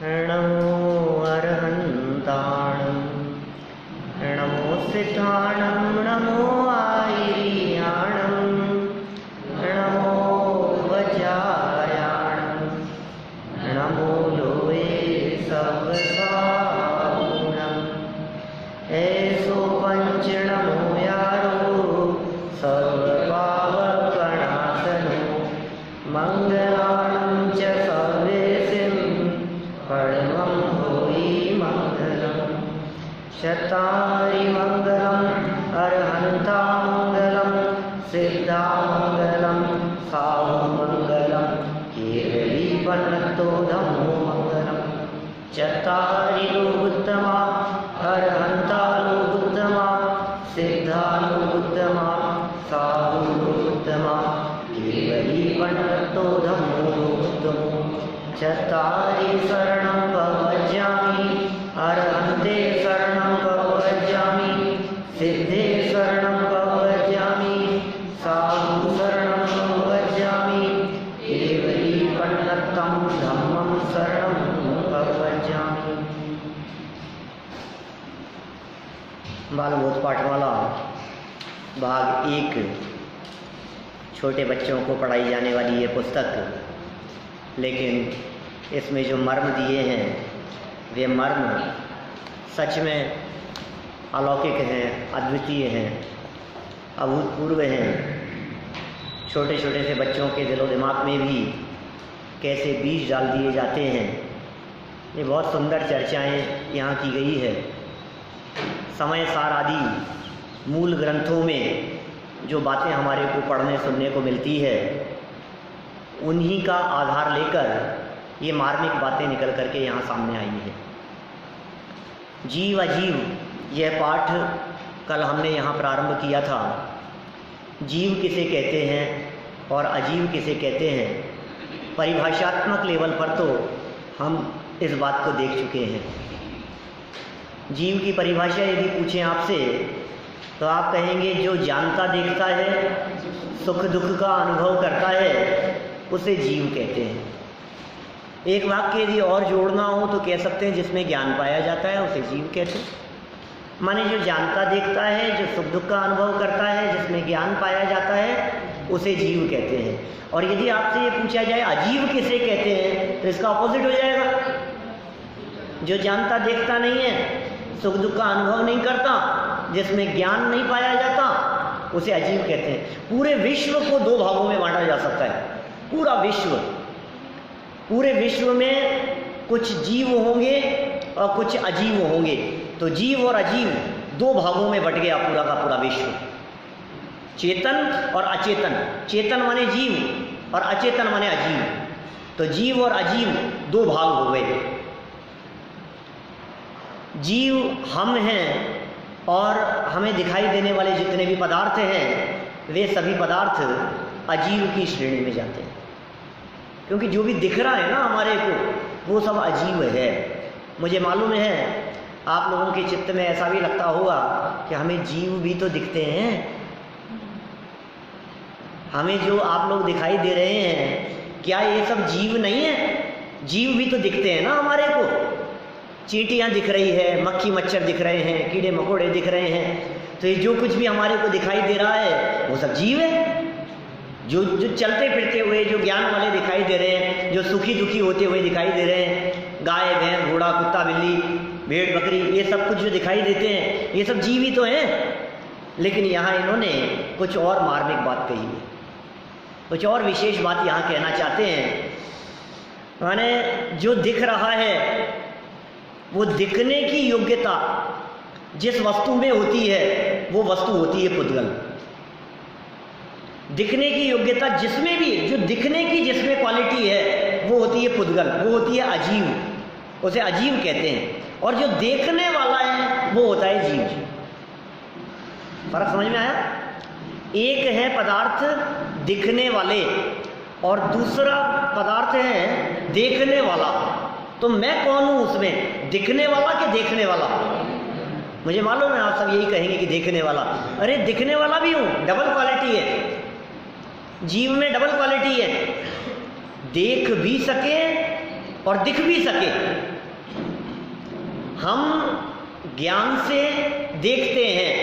नमो अरहन्ताणं नमो सिद्धाणं नमो आयर्याणं नमो वज्रायाणं नमो Lowe सर्वसाहुणं ऐसो पंच नमो यारो सर्वपावकनाशनो मंगलानं च सर्वेसिं परमं भूयि मंगलम् शतारि मंगलम् अरहन्तामंगलं सिद्धामंगलं साहुमंगलं केवलीपन्नतो धम्मो मंगलम् चत्वारि लोकोत्तमा अरहन्तालोकोत्तमा सिद्धालोकोत्तमा साहुलोकोत्तमा केवलीपन्नतो धम्मो लोकोत्तमो चत्वारि शरणं प्रव्रजामि अरहन्ते शरणं प्रव्रजामि सिद्धे शरणं प्रव्रजामि साधु शरणं प्रव्रजामि केवलीपन्नतं धम्मं शरणं प्रव्रजामि। बालबोध पाठमाला भाग 1 छोटे बच्चों को पढ़ाई जाने वाली ये पुस्तक, लेकिन इसमें जो मर्म दिए हैं वे मर्म सच में अलौकिक हैं, अद्वितीय हैं, अभूतपूर्व हैं। छोटे छोटे से बच्चों के दिलो दिमाग में भी कैसे बीज डाल दिए जाते हैं, ये बहुत सुंदर चर्चाएं यहाँ की गई है। समय सार आदि मूल ग्रंथों में जो बातें हमारे को पढ़ने सुनने को मिलती है, उन्हीं का आधार लेकर ये मार्मिक बातें निकल करके यहाँ सामने आई है। जीव अजीव यह पाठ कल हमने यहाँ प्रारंभ किया था। जीव किसे कहते हैं और अजीव किसे कहते हैं, परिभाषात्मक लेवल पर तो हम इस बात को देख चुके हैं। जीव की परिभाषा यदि पूछें आपसे तो आप कहेंगे जो जानता देखता है, सुख दुख का अनुभव करता है, उसे जीव कहते हैं। एक वाक्य यदि और जोड़ना हो तो कह सकते हैं जिसमें ज्ञान पाया जाता है उसे जीव कहते हैं। माने जो जानता देखता है, जो सुख दुख का अनुभव करता है, जिसमें ज्ञान पाया जाता है, उसे जीव कहते हैं। और यदि आपसे ये पूछा जाए अजीव किसे कहते हैं तो इसका अपोजिट हो जाएगा। जो जानता देखता नहीं है, सुख दुख का अनुभव नहीं करता, जिसमें ज्ञान नहीं पाया जाता, उसे अजीव कहते हैं। पूरे विश्व को 2 भागों में बांटा जा सकता है। पूरा विश्व, पूरे विश्व में कुछ जीव होंगे और कुछ अजीव होंगे। तो जीव और अजीव 2 भागों में बट गया पूरा का पूरा विश्व, चेतन और अचेतन। चेतन माने जीव और अचेतन माने अजीव। तो जीव और अजीव 2 भाग हो गए। जीव हम हैं और हमें दिखाई देने वाले जितने भी पदार्थ हैं वे सभी पदार्थ अजीव की श्रेणी में जाते हैं, क्योंकि जो भी दिख रहा है ना हमारे को वो सब अजीव है। मुझे मालूम है आप लोगों के चित्त में ऐसा भी लगता होगा कि हमें जीव भी तो दिखते हैं। हमें जो आप लोग दिखाई दे रहे हैं क्या ये सब जीव नहीं है? जीव भी तो दिखते हैं ना हमारे को। चींटियाँ दिख रही है, मक्खी मच्छर दिख रहे हैं, कीड़े मकोड़े दिख रहे हैं। तो ये जो कुछ भी हमारे को दिखाई दे रहा है वो सब जीव है। जो चलते फिरते हुए जो ज्ञान वाले दिखाई दे रहे हैं, जो सुखी दुखी होते हुए दिखाई दे रहे हैं, गाय भैंस घोड़ा कुत्ता बिल्ली भेड़ बकरी, ये सब कुछ जो दिखाई देते हैं ये सब जीव ही तो हैं। लेकिन यहाँ इन्होंने कुछ और मार्मिक बात कही है, कुछ और विशेष बात यहाँ कहना चाहते हैं। माने जो दिख रहा है वो दिखने की योग्यता जिस वस्तु में होती है वो वस्तु होती है पुद्गल। दिखने की योग्यता जिसमें भी, जो दिखने की जिसमें क्वालिटी है वो होती है पुद्गल, वो होती है अजीव, उसे अजीव कहते हैं। और जो देखने वाला है वो होता है जीव। फर्क समझ में आया? एक है पदार्थ दिखने वाले और दूसरा पदार्थ है देखने वाला। तो मैं कौन हूं उसमें, दिखने वाला कि देखने वाला? मुझे मालूम है आप सब यही कहेंगे कि देखने वाला। अरे दिखने वाला भी हूं, डबल क्वालिटी है। जीव में डबल क्वालिटी है, देख भी सके और दिख भी सके। हम ज्ञान से देखते हैं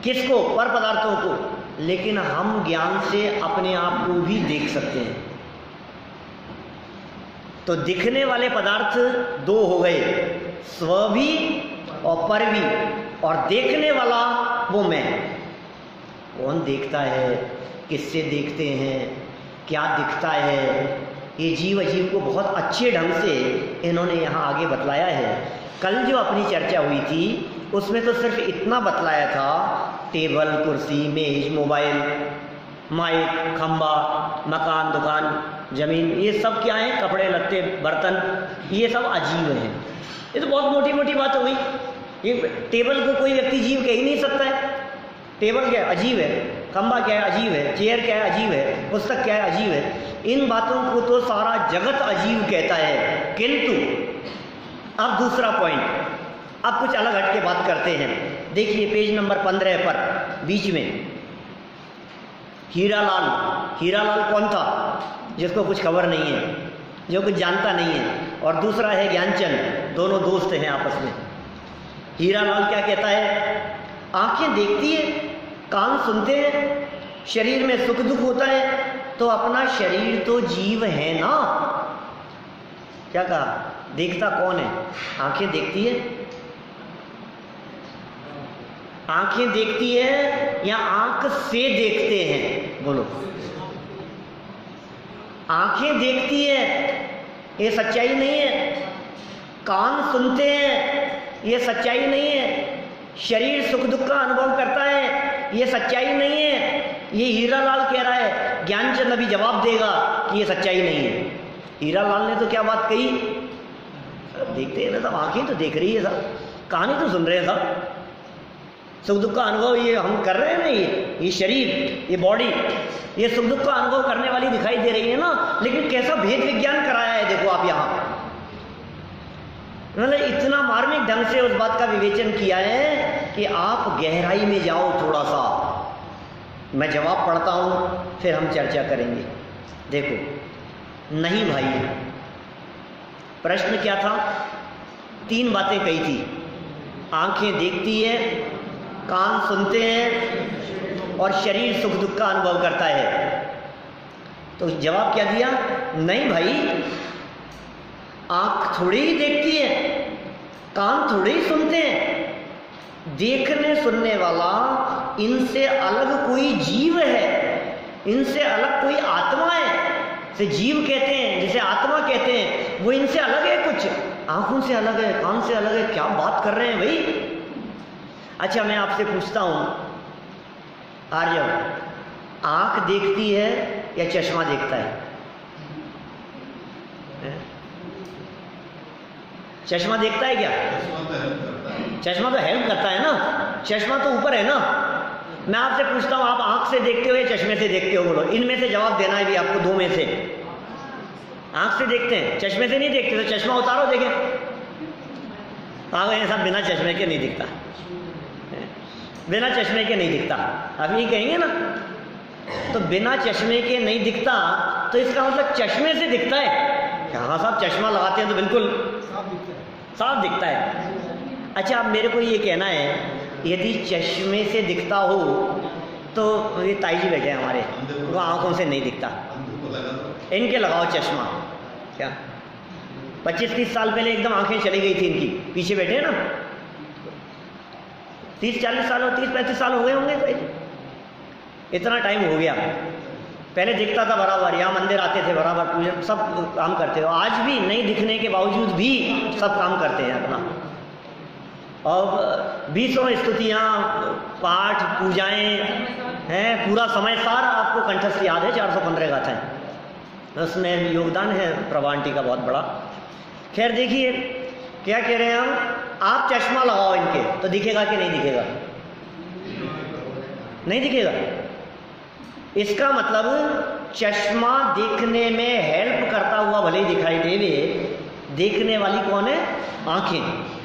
किसको? पर पदार्थों को, लेकिन हम ज्ञान से अपने आप को भी देख सकते हैं। तो दिखने वाले पदार्थ दो हो गए, स्व भी और पर भी, और देखने वाला वो मैं। कौन देखता है, किससे देखते हैं, क्या दिखता है, ये जीव अजीव को बहुत अच्छे ढंग से इन्होंने यहाँ आगे बतलाया है। कल जो अपनी चर्चा हुई थी उसमें तो सिर्फ इतना बतलाया था, टेबल, कुर्सी, मेज, मोबाइल, माइक, खंबा, मकान, दुकान, जमीन, ये सब क्या है? कपड़े लत्ते, बर्तन, ये सब अजीब हैं। ये तो बहुत मोटी मोटी बात हो गई। ये टेबल को कोई व्यक्ति जीव कह ही नहीं सकता है। टेबल क्या है? अजीब है। खंबा क्या है? अजीब है। चेयर क्या है? अजीब है। पुस्तक क्या है? अजीब है। इन बातों को तो सारा जगत अजीब कहता है। किंतु अब दूसरा पॉइंट, अब कुछ अलग हट के बात करते हैं। देखिए पेज नंबर 15 पर बीच में हीरालाल। हीरालाल कौन था? जिसको कुछ खबर नहीं है, जो कुछ जानता नहीं है, और दूसरा है ज्ञानचंद। दोनों दोस्त हैं आपस में। हीरालाल क्या कहता है? आंखें देखती है, कान सुनते हैं, शरीर में सुख दुख होता है, तो अपना शरीर तो जीव है ना। क्या कहा? देखता कौन है? आंखें देखती है। आंखें देखती है या आंख से देखते हैं? बोलो। आंखें देखती है, ये सच्चाई नहीं है। कान सुनते हैं, ये सच्चाई नहीं है। शरीर सुख दुख का अनुभव करता है, ये सच्चाई नहीं है। ये हीरालाल कह रहा है। ज्ञानचंद अभी जवाब देगा कि ये सच्चाई नहीं है। हीरालाल ने तो क्या बात कही? देखते हैं ना सब, आंखें तो देख रही है सब, कहानी तो सुन रहे हैं सब, सुख दुख का अनुभव ये हम कर रहे हैं ना। ये शरीर, ये बॉडी, ये सुख दुख का अनुभव करने वाली दिखाई दे रही है ना। लेकिन कैसा भेद विज्ञान कराया है देखो आप यहाँ। मतलब इतना मार्मिक ढंग से उस बात का विवेचन किया है कि आप गहराई में जाओ थोड़ा सा। मैं जवाब पढ़ता हूं, फिर हम चर्चा करेंगे। देखो, नहीं भाई, प्रश्न क्या था? 3 बातें कही थी। आंखें देखती है, कान सुनते हैं, और शरीर सुख दुख का अनुभव करता है। तो जवाब क्या दिया? नहीं भाई, आंख थोड़ी ही देखती है, कान थोड़े ही सुनते हैं। देखने सुनने वाला इनसे अलग कोई जीव है, इनसे अलग कोई आत्मा है। से जीव कहते हैं, जिसे आत्मा कहते हैं, वो इनसे अलग है। कुछ आंखों से अलग है, कान से अलग है। क्या बात कर रहे हैं भाई? अच्छा, मैं आपसे पूछता हूं, आर्यव, आंख देखती है या चश्मा देखता है? चश्मा देखता है क्या? चश्मा तो हेल्प करता है ना, चश्मा तो ऊपर है ना। मैं आपसे पूछता हूं, आप आंख से देखते हो या चश्मे से देखते हो? बोलो, इनमें से जवाब देना है भी आपको, 2 में से। आंख से देखते हैं, चश्मे से नहीं देखते। तो चश्मा उतारो, देखें। आगे सब बिना चश्मे के नहीं दिखता, बिना चश्मे के नहीं दिखता। आप ये कहेंगे ना, तो बिना चश्मे के नहीं दिखता, तो इसका मतलब चश्मे से दिखता है। हाँ साहब, चश्मा लगाते हैं तो बिल्कुल साफ दिखता है। अच्छा, अब मेरे को ये कहना है, यदि चश्मे से दिखता हो तो ये ताई जी बैठे हैं हमारे, वो आंखों से नहीं दिखता, इनके लगाओ चश्मा। क्या 25-30 साल पहले एकदम आंखें चली गई थी इनकी, पीछे बैठे हैं ना, 30-40 साल, 30-35 साल हो गए होंगे, तो इतना टाइम हो गया। पहले दिखता था बराबर, यहाँ मंदिर आते थे बराबर, पूजा सब काम करते हो। आज भी नहीं दिखने के बावजूद भी सब काम करते हैं अपना। और 20 स्तुतियाँ, पाठ, पूजाएं हैं, पूरा समय सारा आपको कंठस्थ याद है। 415 गाथाएं, उसमें योगदान है प्रभा आंटी का बहुत बड़ा। खैर देखिए क्या कह रहे हैं हम, आप चश्मा लगाओ इनके, तो दिखेगा कि नहीं दिखेगा? नहीं दिखेगा। इसका मतलब चश्मा देखने में हेल्प करता हुआ भले ही दिखाई देवे, देखने वाली कौन है? आंखें।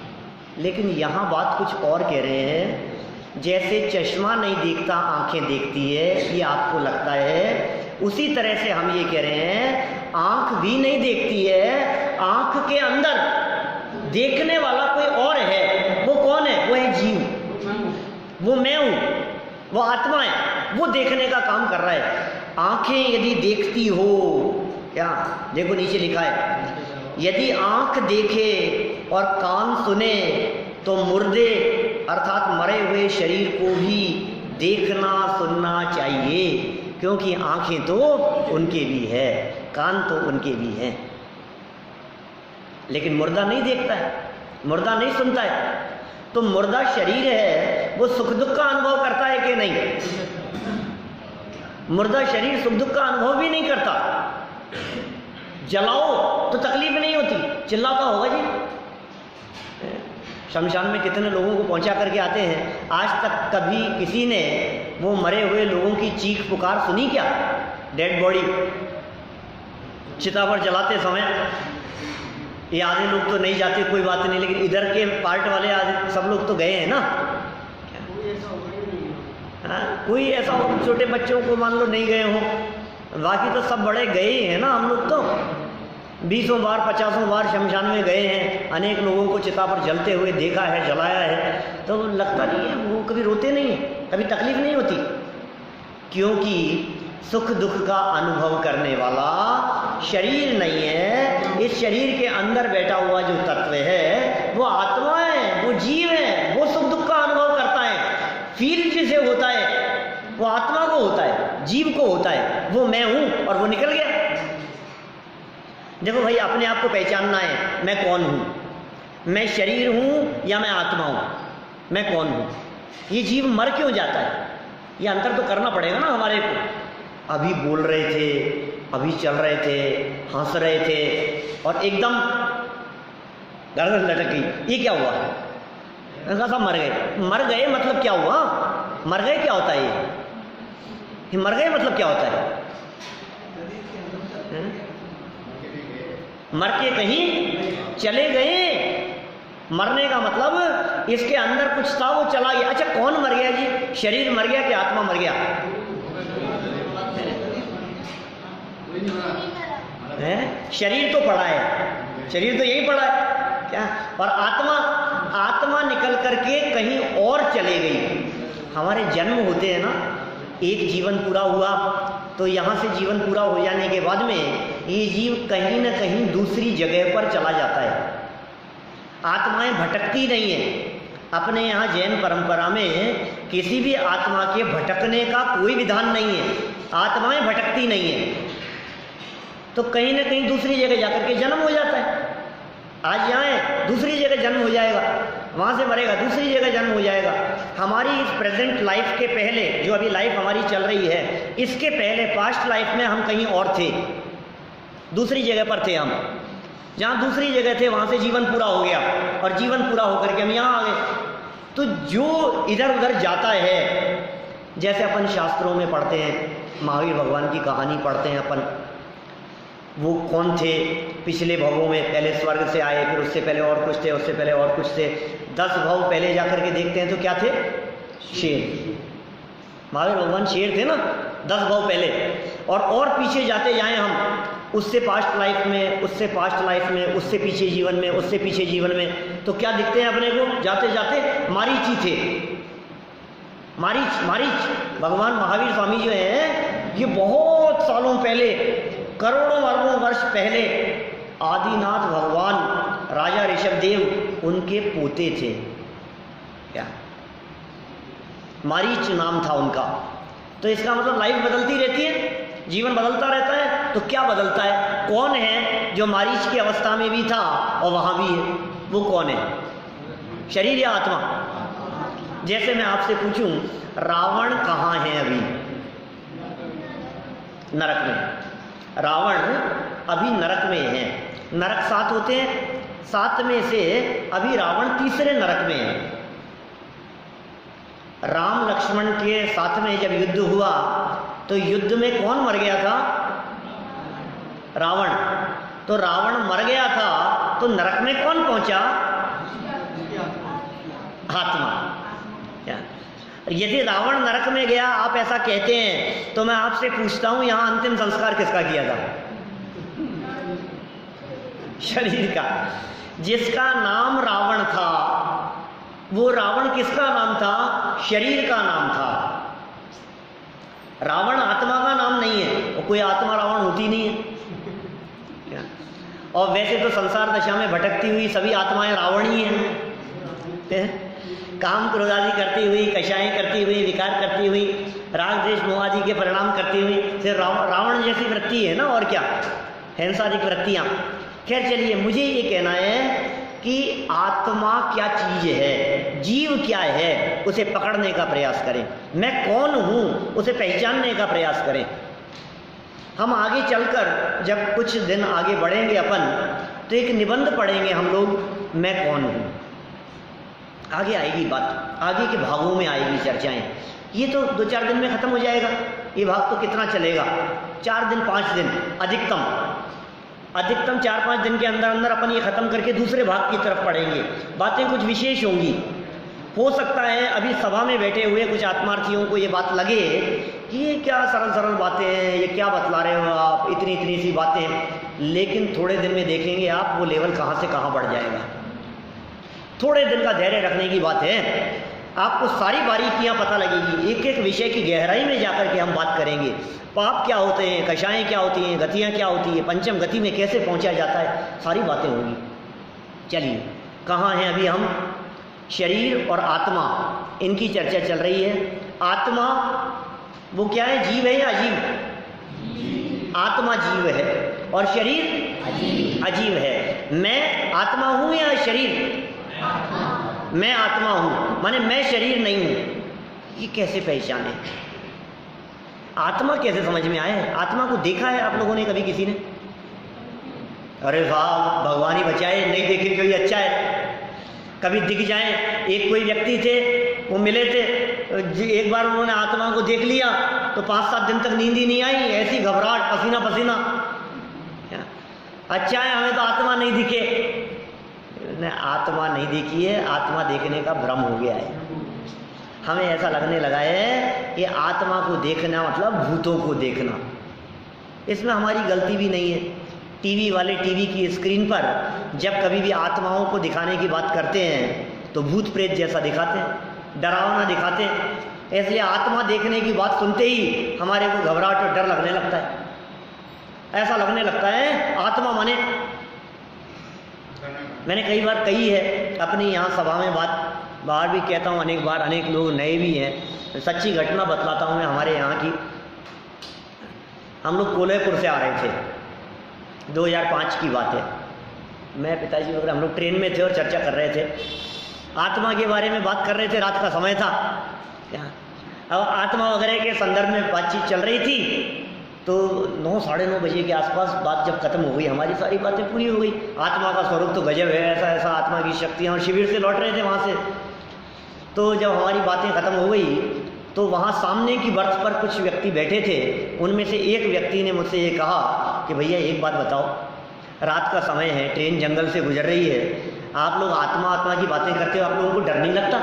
लेकिन यहाँ बात कुछ और कह रहे हैं। जैसे चश्मा नहीं देखता, आंखें देखती है, ये आपको लगता है, उसी तरह से हम ये कह रहे हैं, आंख भी नहीं देखती है, आंख के अंदर देखने वाला कोई मैं हूं, वो आत्मा है, वो देखने का काम कर रहा है। आंखें यदि देखती हो, क्या देखो नीचे लिखा है, यदि आंख देखे और कान सुने तो मुर्दे अर्थात मरे हुए शरीर को भी देखना सुनना चाहिए, क्योंकि आंखें तो उनके भी है, कान तो उनके भी हैं। लेकिन मुर्दा नहीं देखता है, मुर्दा नहीं सुनता है, तो मुर्दा शरीर है, वो सुख दुख का अनुभव करता है कि नहीं? मुर्दा शरीर सुख दुख का अनुभव भी नहीं करता। जलाओ तो तकलीफ नहीं होती, चिल्लाता होगा जी। शमशान में कितने लोगों को पहुंचा करके आते हैं, आज तक कभी किसी ने वो मरे हुए लोगों की चीख पुकार सुनी क्या? डेड बॉडी चिता पर जलाते समय ये आधे लोग तो नहीं जाते, कोई बात नहीं, लेकिन इधर के पार्ट वाले आधे सब लोग तो गए हैं ना। हाँ, कोई ऐसा हो छोटे बच्चों को मान लो नहीं गए हों, बाकी तो सब बड़े गए हैं ना। हम लोग तो 20 बार 50 बार शमशान में गए हैं, अनेक लोगों को चिता पर जलते हुए देखा है, जलाया है, तो लगता नहीं है, वो कभी रोते नहीं है, कभी तकलीफ नहीं होती, क्योंकि सुख दुख का अनुभव करने वाला शरीर नहीं है। इस शरीर के अंदर बैठा हुआ जो तत्व है वो आत्मा है, वो जीव है, वो सुख दुख का अनुभव करता है। फील जिसे होता है वो आत्मा को होता है, जीव को होता है, वो मैं हूं और वो निकल गया। देखो भाई, अपने आप को पहचानना है, मैं कौन हूं, मैं शरीर हूं या मैं आत्मा हूं, मैं कौन हूं। ये जीव मर क्यों जाता है, ये अंतर तो करना पड़ेगा ना हमारे को। अभी बोल रहे थे, अभी चल रहे थे, हंस रहे थे, और एकदम गर्दन लटक गई, ये क्या हुआ? उनका सब मर गए। मर गए मतलब क्या हुआ? मर गए क्या होता है ये मर गए मतलब क्या होता है? मर के कहीं चले गए। मरने का मतलब इसके अंदर कुछ था, वो चला गया। अच्छा, कौन मर गया जी? शरीर मर गया कि आत्मा मर गया? है? शरीर तो पड़ा है, शरीर तो यही पड़ा है क्या? और आत्मा निकल करके कहीं और चले गई। हमारे जन्म होते हैं ना, एक जीवन पूरा हुआ तो यहाँ से जीवन पूरा हो जाने के बाद में ये जीव कहीं ना कहीं दूसरी जगह पर चला जाता है। आत्माएं भटकती नहीं है। अपने यहाँ जैन परंपरा में किसी भी आत्मा के भटकने का कोई विधान नहीं है। आत्माएं भटकती नहीं है, तो कहीं ना कहीं दूसरी जगह जाकर के जन्म हो जाता है। आज यहाँ है, दूसरी जगह जन्म हो जाएगा, वहाँ से मरेगा, दूसरी जगह जन्म हो जाएगा। हमारी इस प्रेजेंट लाइफ के पहले, जो अभी लाइफ हमारी चल रही है, इसके पहले पास्ट लाइफ में हम कहीं और थे, दूसरी जगह पर थे हम। जहाँ दूसरी जगह थे वहाँ से जीवन पूरा हो गया, और जीवन पूरा होकर के हम यहाँ आ गए। तो जो इधर उधर जाता है, जैसे अपन शास्त्रों में पढ़ते हैं, महावीर भगवान की कहानी पढ़ते हैं अपन, वो कौन थे पिछले भवों में, पहले स्वर्ग से आए, फिर उससे पहले और कुछ थे, उससे पहले और कुछ थे। 10 भव पहले जाकर के देखते हैं तो क्या थे? शेर। महावीर भगवान शेर थे ना 10 भव पहले। और पीछे जाते जाएं हम, उससे पास्ट लाइफ में, उससे पास्ट लाइफ में, उससे पीछे जीवन में, उससे पीछे जीवन में, तो क्या दिखते हैं अपने को? जाते जाते मारीची थे। मारीच भगवान महावीर स्वामी जो है, ये बहुत सालों पहले, करोड़ों अरबों वर्ष पहले आदिनाथ भगवान राजा ऋषभदेव उनके पोते थे। क्या मारीच नाम था उनका। तो इसका मतलब लाइफ बदलती रहती है, जीवन बदलता रहता है। तो क्या बदलता है? कौन है जो मारीच की अवस्था में भी था और वहां भी है? वो कौन है? शरीर या आत्मा? जैसे मैं आपसे पूछूं, रावण कहाँ है अभी? नरक में। रावण अभी नरक में है। नरक 7 होते हैं, 7 में से अभी रावण तीसरे नरक में है। राम लक्ष्मण के साथ में जब युद्ध हुआ तो युद्ध में कौन मर गया था? रावण। तो रावण मर गया था, तो नरक में कौन पहुंचा? आत्मा। यदि रावण नरक में गया, आप ऐसा कहते हैं, तो मैं आपसे पूछता हूं, यहां अंतिम संस्कार किसका किया था? शरीर का। जिसका नाम रावण था वो रावण किसका नाम था? शरीर का नाम था। रावण आत्मा का नाम नहीं है, और कोई आत्मा रावण होती नहीं है। और वैसे तो संसार दशा में भटकती हुई सभी आत्माएं रावण ही हैं। काम क्रोध आदि करती हुई, कषाएं करती हुई, विकार करती हुई, राग द्वेष मोह आदि के परिणाम करती हुई, फिर रावण जैसी वृत्ति है ना, और क्या, हिंसादिक वृत्तियां। खैर चलिए, मुझे ये कहना है कि आत्मा क्या चीज है, जीव क्या है, उसे पकड़ने का प्रयास करें। मैं कौन हूं, उसे पहचानने का प्रयास करें। हम आगे चलकर जब कुछ दिन आगे बढ़ेंगे अपन, तो एक निबंध पढ़ेंगे हम लोग, मैं कौन हूं। आगे आएगी बात, आगे के भागों में आएगी चर्चाएं। ये तो 2-4 दिन में खत्म हो जाएगा। ये भाग तो कितना चलेगा, 4 दिन 5 दिन अधिकतम 4-5 दिन के अंदर अंदर अपन ये खत्म करके दूसरे भाग की तरफ पढ़ेंगे। बातें कुछ विशेष होंगी। हो सकता है अभी सभा में बैठे हुए कुछ आत्मार्थियों को ये बात लगे कि ये क्या सरल सरल बातें हैं, ये क्या बतला रहे हो आप, इतनी इतनी सी बातें। लेकिन थोड़े दिन में देखेंगे आप, वो लेवल कहाँ से कहाँ बढ़ जाएगा। थोड़े दिन का धैर्य रखने की बात है। आपको सारी बारीकियां पता लगेगी, एक एक विषय की गहराई में जाकर के हम बात करेंगे। पाप क्या होते हैं, कषाएं क्या होती हैं, गतियां क्या होती हैं, पंचम गति में कैसे पहुंचा जाता है, सारी बातें होंगी। चलिए, कहाँ हैं अभी हम? शरीर और आत्मा, इनकी चर्चा चल रही है। आत्मा वो क्या है, जीव है या अजीव? आत्मा जीव है और शरीर अजीव है। मैं आत्मा हूं या शरीर? मैं आत्मा हूं, माने मैं शरीर नहीं हूं। ये कैसे पहचाने? आत्मा कैसे समझ में आए? आत्मा को देखा है आप लोगों ने कभी किसी ने? अरे वाह, भगवान ही बचाए, नहीं देखे कोई अच्छा है। कभी दिख जाए। एक कोई व्यक्ति थे, वो मिले थे, एक बार उन्होंने आत्मा को देख लिया तो 5-7 दिन तक नींद ही नहीं आई, ऐसी घबराहट, पसीना पसीना। अच्छा है हमें तो आत्मा नहीं दिखे। आत्मा नहीं देखी है, आत्मा देखने का भ्रम हो गया है। हमें ऐसा लगने लगा है कि आत्मा को देखना मतलब भूतों को देखना। इसमें हमारी गलती भी नहीं है। टीवी वाले टीवी की स्क्रीन पर जब कभी भी आत्माओं को दिखाने की बात करते हैं तो भूत प्रेत जैसा दिखाते हैं, डरावना दिखाते हैं। इसलिए आत्मा देखने की बात सुनते ही हमारे को घबराहट और डर लगने लगता है। ऐसा लगने लगता है आत्मा माने, मैंने कई बार कही है अपनी यहाँ सभा में बात, बाहर भी कहता हूँ अनेक बार, अनेक लोग नए भी हैं। सच्ची घटना बतलाता हूँ मैं हमारे यहाँ की। हम लोग कोल्हापुर से आ रहे थे, 2005 की बात है। मैं, पिताजी वगैरह हम लोग ट्रेन में थे और चर्चा कर रहे थे, आत्मा के बारे में बात कर रहे थे। रात का समय था, अब आत्मा वगैरह के संदर्भ में बातचीत चल रही थी। तो 9-9:30 बजे के आसपास बात जब खत्म हो गई, हमारी सारी बातें पूरी हो गई। आत्मा का स्वरूप तो गजब है, ऐसा ऐसा आत्मा की शक्तियाँ, और शिविर से लौट रहे थे वहाँ से। तो जब हमारी बातें खत्म हो गई तो वहाँ सामने की बर्थ पर कुछ व्यक्ति बैठे थे। उनमें से एक व्यक्ति ने मुझसे ये कहा कि भैया एक बात बताओ, रात का समय है, ट्रेन जंगल से गुजर रही है, आप लोग आत्मा आत्मा की बातें करते हो, आप लोगों को डर नहीं लगता?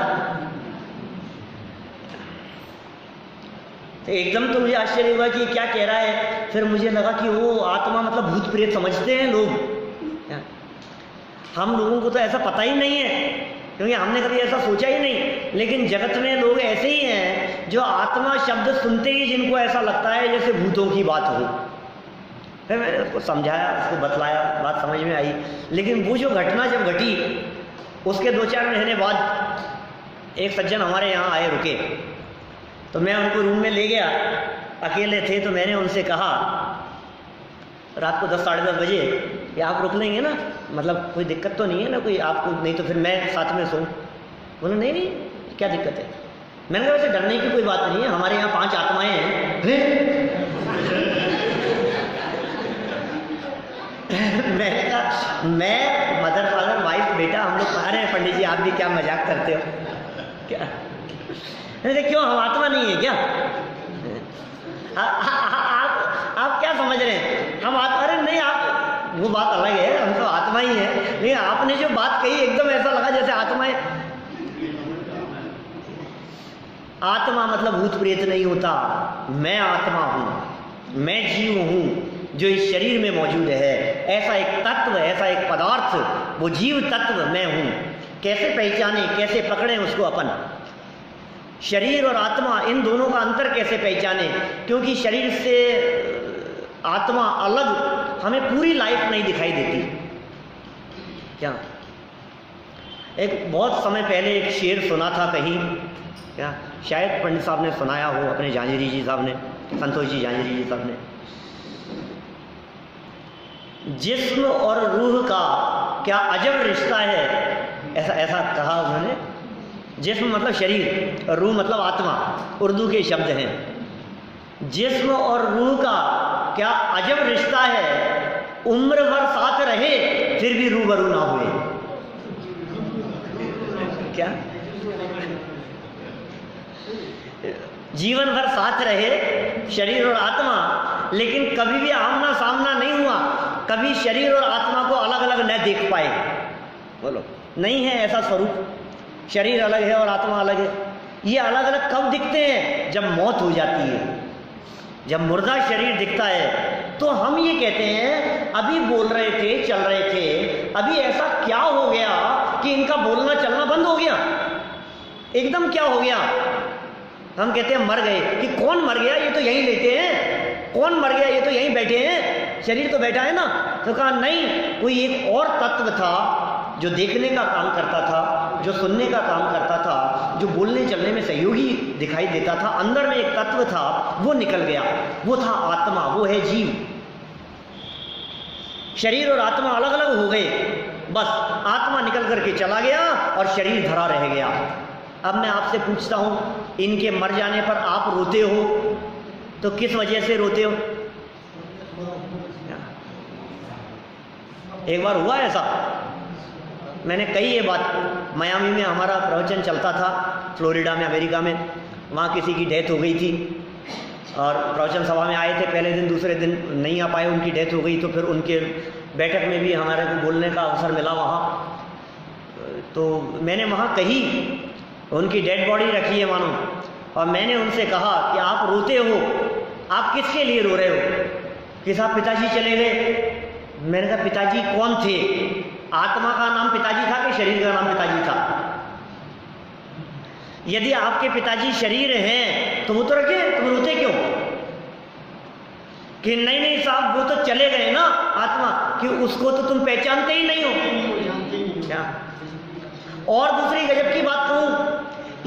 तो एकदम तो मुझे आश्चर्य हुआ कि क्या कह रहा है। फिर मुझे लगा कि वो आत्मा मतलब भूत प्रेत समझते हैं लोग। हम लोगों को तो ऐसा पता ही नहीं है, क्योंकि हमने कभी ऐसा सोचा ही नहीं। लेकिन जगत में लोग ऐसे ही हैं जो आत्मा शब्द सुनते ही जिनको ऐसा लगता है जैसे भूतों की बात हो। फिर मैंने उसको समझाया, उसको बतलाया, बात समझ में आई। लेकिन वो जो घटना जब घटी उसके 2-4 महीने बाद एक सज्जन हमारे यहाँ आए, रुके, तो मैं उनको रूम में ले गया। अकेले थे तो मैंने उनसे कहा रात को 10-10:30 बजे कि आप रुक लेंगे ना, मतलब कोई दिक्कत तो नहीं है ना कोई आपको? नहीं तो फिर मैं साथ में सोऊं। बोले नहीं नहीं, क्या दिक्कत है? मैंने कहा वैसे डरने की कोई बात नहीं है, हमारे यहाँ 5 आत्माएं हैं। मैंने कहा मैं, मदर, फादर, वाइफ, बेटा, हम लोग पा रहे हैं। पंडित जी आप भी क्या मजाक करते हो क्या? क्यों, हम आत्मा नहीं है क्या? आप क्या समझ रहे हैं हम आत्मा? अरे नहीं, आप, वो बात अलग है, हम तो आत्मा ही है। नहीं, आपने जो बात कही एकदम ऐसा लगा जैसे आत्मा है। आत्मा मतलब भूत प्रेत नहीं होता। मैं आत्मा हूं, मैं जीव हूं जो इस शरीर में मौजूद है। ऐसा एक तत्व, ऐसा एक पदार्थ, वो जीव तत्व मैं हूं। कैसे पहचाने, कैसे पकड़ें उसको अपन? शरीर और आत्मा, इन दोनों का अंतर कैसे पहचाने? क्योंकि शरीर से आत्मा अलग हमें पूरी लाइफ नहीं दिखाई देती। क्या एक बहुत समय पहले एक शेर सुना था कहीं, क्या शायद पंडित साहब ने सुनाया हो, अपने झांझरी जी साहब ने, संतोष जी झांझरी जी साहब ने, जिस्म और रूह का क्या अजब रिश्ता है, ऐसा ऐसा कहा उन्होंने। जिस्म मतलब शरीर और रूह मतलब आत्मा, उर्दू के शब्द हैं। जिस्म और रूह का क्या अजब रिश्ता है, उम्र भर साथ रहे फिर भी रूबरू ना हुए। क्या जीवन भर साथ रहे शरीर और आत्मा, लेकिन कभी भी आमना सामना नहीं हुआ, कभी शरीर और आत्मा को अलग अलग न देख पाए। बोलो, नहीं है ऐसा स्वरूप। शरीर अलग है और आत्मा अलग है। ये अलग अलग कब दिखते हैं? जब मौत हो जाती है, जब मुर्दा शरीर दिखता है, तो हम ये कहते हैं अभी बोल रहे थे, चल रहे थे, अभी ऐसा क्या हो गया कि इनका बोलना चलना बंद हो गया, एकदम क्या हो गया? हम कहते हैं मर गए। कि कौन मर गया? ये तो यहीं लेटे हैं। कौन मर गया? ये तो यहीं बैठे हैं, शरीर तो बैठा है ना। तो कहा नहीं, कोई एक और तत्व था जो देखने का काम करता था, जो सुनने का काम करता था, जो बोलने चलने में सहयोगी दिखाई देता था। अंदर में एक तत्व था, वो निकल गया, वो था आत्मा, वो है जीव। शरीर और आत्मा अलग अलग हो गए, बस आत्मा निकल करके चला गया और शरीर धरा रह गया। अब मैं आपसे पूछता हूं, इनके मर जाने पर आप रोते हो तो किस वजह से रोते हो? एक बार हुआ ऐसा, मैंने कही ये बात, मियामी में हमारा प्रवचन चलता था, फ्लोरिडा में, अमेरिका में। वहाँ किसी की डेथ हो गई थी और प्रवचन सभा में आए थे पहले दिन, दूसरे दिन नहीं आ पाए, उनकी डेथ हो गई। तो फिर उनके बैठक में भी हमारे को बोलने का अवसर मिला वहाँ। तो मैंने वहाँ कही, उनकी डेड बॉडी रखी है मानो, और मैंने उनसे कहा कि आप रोते हो, आप किसके लिए रो रहे हो? कि साहब पिताजी चले गए। मैंने कहा पिताजी कौन थे? आत्मा का नाम पिताजी था कि शरीर का नाम पिताजी था? यदि आपके पिताजी शरीर हैं तो वो तो रखे, तुम रोते क्यों? कि नहीं नहीं साहब वो तो चले गए ना आत्मा, कि उसको तो तुम पहचानते ही नहीं हो। क्या? और दूसरी गजब की बात कहूं,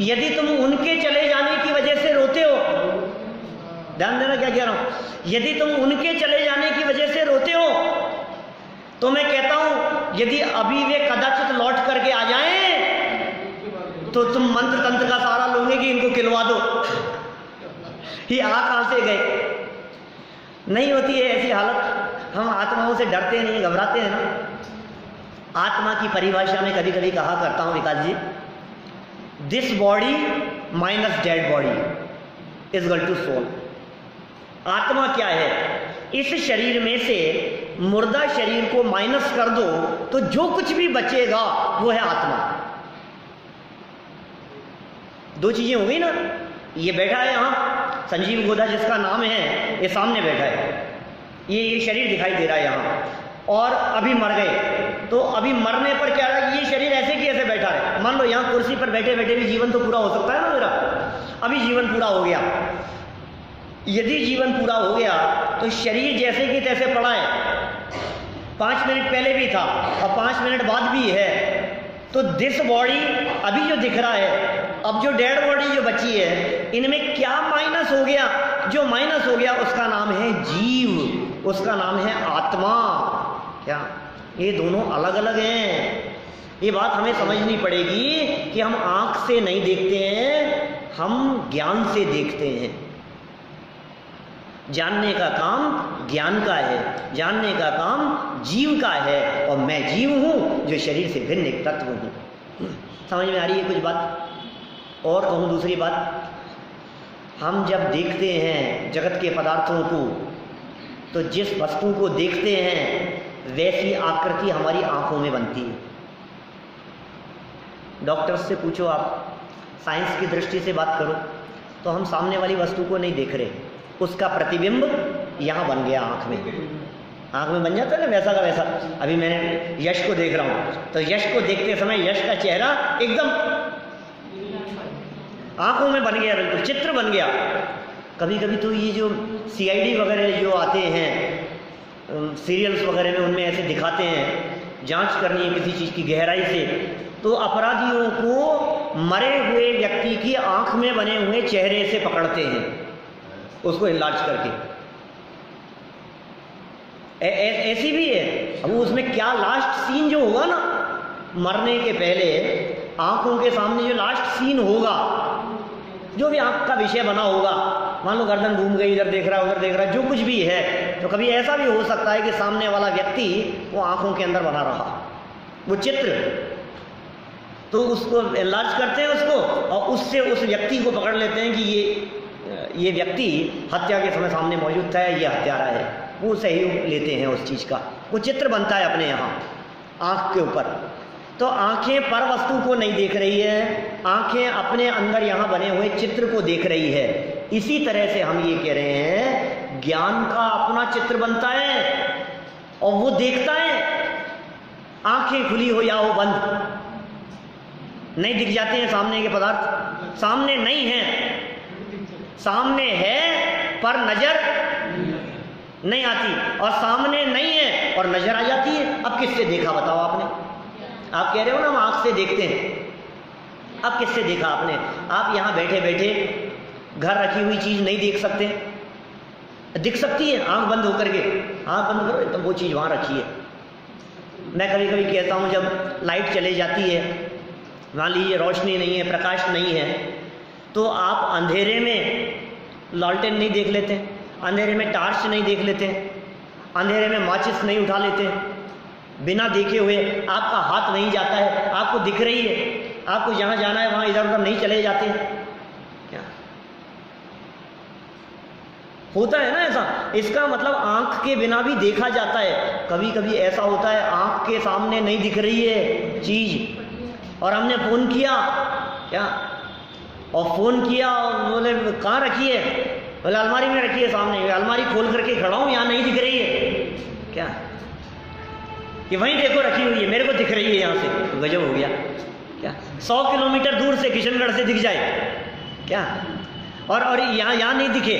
यदि तुम उनके चले जाने की वजह से रोते हो, ध्यान देना क्या कह रहा हूं, यदि तुम उनके चले जाने की वजह से रोते हो, तो मैं कहता हूं यदि अभी वे कदाचित लौट करके आ जाएं तो तुम मंत्र तंत्र का सहारा लोगे कि इनको खिलवा दो। ये आ कहां से गए? नहीं होती है ऐसी हालत। हम आत्माओं से डरते नहीं, घबराते हैं ना। आत्मा की परिभाषा में कभी कभी कहा करता हूं Vikas ji, this body minus dead body is equal to soul. आत्मा क्या है? इस शरीर में से मुर्दा शरीर को माइनस कर दो तो जो कुछ भी बचेगा वो है आत्मा। दो चीजें हो गई ना। ये बैठा है यहां संजीव गोदा जिसका नाम है, ये सामने बैठा है, ये शरीर दिखाई दे रहा है यहां, और अभी मर गए तो अभी मरने पर क्या रहा? ये शरीर ऐसे की ऐसे बैठा है। मान लो यहां कुर्सी पर बैठे बैठे भी जीवन तो पूरा हो सकता है ना मेरा। अभी जीवन पूरा हो गया। यदि जीवन पूरा हो गया तो शरीर जैसे कि तैसे पड़ा है, 5 मिनट पहले भी था और 5 मिनट बाद भी है। तो दिस बॉडी अभी जो दिख रहा है, अब जो डेड बॉडी जो बची है, इनमें क्या माइनस हो गया? जो माइनस हो गया उसका नाम है जीव, उसका नाम है आत्मा। क्या? ये दोनों अलग अलग हैं। ये बात हमें समझनी पड़ेगी कि हम आंख से नहीं देखते हैं, हम ज्ञान से देखते हैं। जानने का काम ज्ञान का है, जानने का काम जीव का है, और मैं जीव हूं जो शरीर से भिन्न एक तत्व हूं। समझ में आ रही है कुछ बात? और कहूं दूसरी बात, हम जब देखते हैं जगत के पदार्थों को, तो जिस वस्तु को देखते हैं वैसी आकृति हमारी आंखों में बनती है। डॉक्टर्स से पूछो, आप साइंस की दृष्टि से बात करो, तो हम सामने वाली वस्तु को नहीं देख रहे, उसका प्रतिबिंब यहां बन गया आंख में। आँख में बन जाता है ना वैसा का वैसा। अभी मैं यश को देख रहा हूँ तो यश को देखते समय यश का चेहरा एकदम आँखों में बन गया, बिल्कुल चित्र बन गया। कभी कभी तो ये जो CID वगैरह जो आते हैं सीरियल्स वगैरह में, उनमें ऐसे दिखाते हैं, जांच करनी है किसी चीज़ की गहराई से, तो अपराधियों को मरे हुए व्यक्ति की आंख में बने हुए चेहरे से पकड़ते हैं, उसको इलाज करके। ऐसी भी है। अब उसमें क्या लास्ट सीन जो होगा ना, मरने के पहले आंखों के सामने जो लास्ट सीन होगा, जो भी आंख का विषय बना होगा, मान लो गर्दन घूम गई, इधर देख रहा है उधर देख रहा है, जो कुछ भी है, तो कभी ऐसा भी हो सकता है कि सामने वाला व्यक्ति वो आंखों के अंदर बना रहा, वो चित्र, तो उसको इलाज करते हैं उसको, और उससे उस व्यक्ति को पकड़ लेते हैं कि ये व्यक्ति हत्या के समय सामने मौजूद था, ये हत्यारा है, वो सहयोग लेते हैं उस चीज़ का, वो चित्र बनता है अपने यहाँ आँख के ऊपर। तो आंखें पर वस्तु को नहीं देख रही है, आंखें अपने अंदर यहाँ बने हुए चित्र को देख रही है। इसी तरह से हम ये कह रहे हैं, ज्ञान का अपना चित्र बनता है और वो देखता है, आंखें खुली हो या हो बंद, नहीं दिख जाते हैं सामने के पदार्थ, सामने नहीं है, सामने है पर नजर नहीं आती, और सामने नहीं है और नजर आ जाती है। अब किससे देखा बताओ आपने? आप कह रहे हो ना हम आँख से देखते हैं, अब किससे देखा आपने? आप यहाँ बैठे बैठे घर रखी हुई चीज़ नहीं देख सकते? दिख सकती है आँख बंद होकर के, आँख बंद करो तो वो चीज़ वहाँ रखी है। मैं कभी कभी कहता हूँ जब लाइट चले जाती है, मान लीजिए रोशनी नहीं है, प्रकाश नहीं है, तो आप अंधेरे में लालटेन नहीं देख लेते, अंधेरे में टार्च नहीं देख लेते, अंधेरे में माचिस नहीं उठा लेते, बिना देखे हुए आपका हाथ नहीं जाता है, आपको दिख रही है, आपको जहाँ जाना है वहाँ इधर उधर नहीं चले जाते हैं, क्या होता है ना ऐसा? इसका मतलब आँख के बिना भी देखा जाता है। कभी कभी ऐसा होता है आँख के सामने नहीं दिख रही है चीज़, और हमने फ़ोन किया क्या, और फ़ोन किया और बोले कहाँ रखी है, बोले अलमारी में रखी है सामने, अलमारी खोल करके खड़ा हूँ, यहाँ नहीं दिख रही है क्या, कि वहीं देखो रखी हुई है, मेरे को दिख रही है यहाँ से, गजब हो गया क्या। 100 किलोमीटर दूर से किशनगढ़ से दिख जाए क्या, और यहाँ नहीं दिखे,